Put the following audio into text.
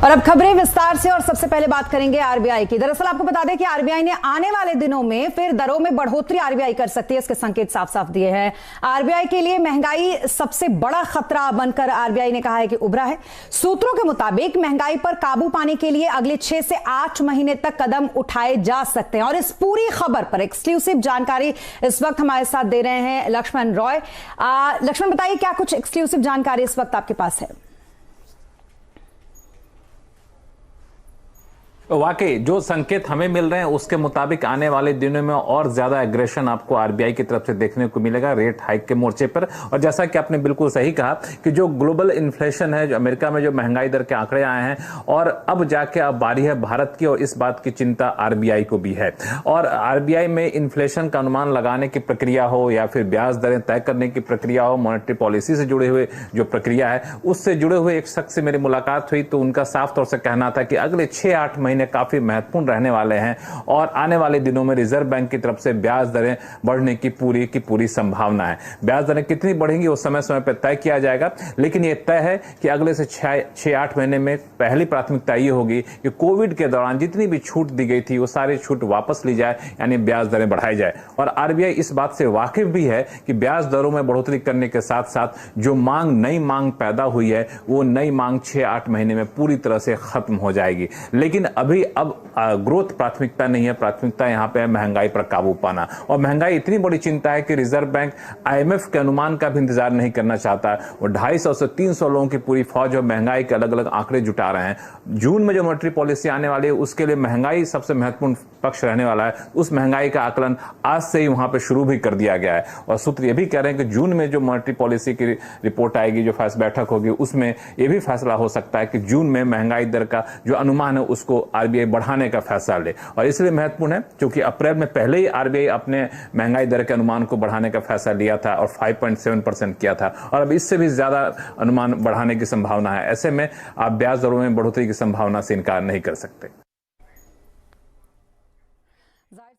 और अब खबरें विस्तार से और सबसे पहले बात करेंगे आरबीआई की। दरअसल आपको बता दें कि आरबीआई ने आने वाले दिनों में फिर दरों में बढ़ोतरी आरबीआई कर सकती है, इसके संकेत साफ साफ दिए हैं। आरबीआई के लिए महंगाई सबसे बड़ा खतरा बनकर आरबीआई ने कहा है कि उभरा है। सूत्रों के मुताबिक महंगाई पर काबू पाने के लिए अगले 6 से 8 महीने तक कदम उठाए जा सकते हैं। और इस पूरी खबर पर एक्सक्लूसिव जानकारी इस वक्त हमारे साथ दे रहे हैं लक्ष्मण रॉय। लक्ष्मण, बताइए क्या कुछ एक्सक्लूसिव जानकारी इस वक्त आपके पास है? वाकई जो संकेत हमें मिल रहे हैं उसके मुताबिक आने वाले दिनों में और ज्यादा एग्रेशन आपको आरबीआई की तरफ से देखने को मिलेगा रेट हाइक के मोर्चे पर। और जैसा कि आपने बिल्कुल सही कहा कि जो ग्लोबल इन्फ्लेशन है, जो अमेरिका में जो महंगाई दर के आंकड़े आए हैं, और अब जाके अब बारी है भारत की, और इस बात की चिंता आरबीआई को भी है। और आरबीआई में इन्फ्लेशन का अनुमान लगाने की प्रक्रिया हो या फिर ब्याज दरें तय करने की प्रक्रिया हो, मॉनेटरी पॉलिसी से जुड़े हुए जो प्रक्रिया है उससे जुड़े हुए एक शख्स से मेरी मुलाकात हुई तो उनका साफ तौर से कहना था कि अगले 6-8 महीने काफी महत्वपूर्ण रहने वाले हैं और आने वाले दिनों में रिजर्व बैंक की तरफ से ब्याज दरें बढ़ने की पूरी संभावना है। ब्याज दरें कितनी बढ़ेंगी वो समय समय पर तय किया जाएगा, लेकिन यह तय है कि अगले से 6-8 महीने में पहली प्राथमिकता ये होगी कि कोविड के दौरान जितनी भी छूट दी गई थी वो सारी छूट वापस ली जाए, यानी ब्याज दरें बढ़ाई जाए। और आरबीआई इस बात से वाकिफ भी है कि ब्याज दरों में बढ़ोतरी करने के साथ साथ जो नई मांग पैदा हुई है वो नई मांग 6-8 महीने में पूरी तरह से खत्म हो जाएगी। लेकिन अब ग्रोथ प्राथमिकता नहीं है, प्राथमिकता यहां पे है महंगाई पर काबू पाना। और महंगाई इतनी बड़ी चिंता है कि रिजर्व बैंक आईएमएफ के अनुमान का भी इंतजार नहीं करना चाहता। वो 250 से 300 लोगों की पूरी फौज और महंगाई के अलग अलग आंकड़े जुटा रहे हैं। जून में जो मॉनेटरी पॉलिसी आने वाली है उसके लिए महंगाई सबसे महत्वपूर्ण पक्ष रहने वाला है। उस महंगाई का आकलन आज से ही वहां पर शुरू भी कर दिया गया है। और सूत्र यह भी कह रहे हैं कि जून में जो मॉनेटरी पॉलिसी की रिपोर्ट आएगी, जो बैठक होगी, उसमें यह भी फैसला हो सकता है कि जून में महंगाई दर का जो अनुमान है उसको आरबीआई बढ़ाने का फैसला ले। और इसलिए महत्वपूर्ण है क्योंकि अप्रैल में पहले ही आरबीआई अपने महंगाई दर के अनुमान को बढ़ाने का फैसला लिया था और 5.7% किया था, और अब इससे भी ज्यादा अनुमान बढ़ाने की संभावना है। ऐसे में आप ब्याज दरों में बढ़ोतरी की संभावना से इनकार नहीं कर सकते।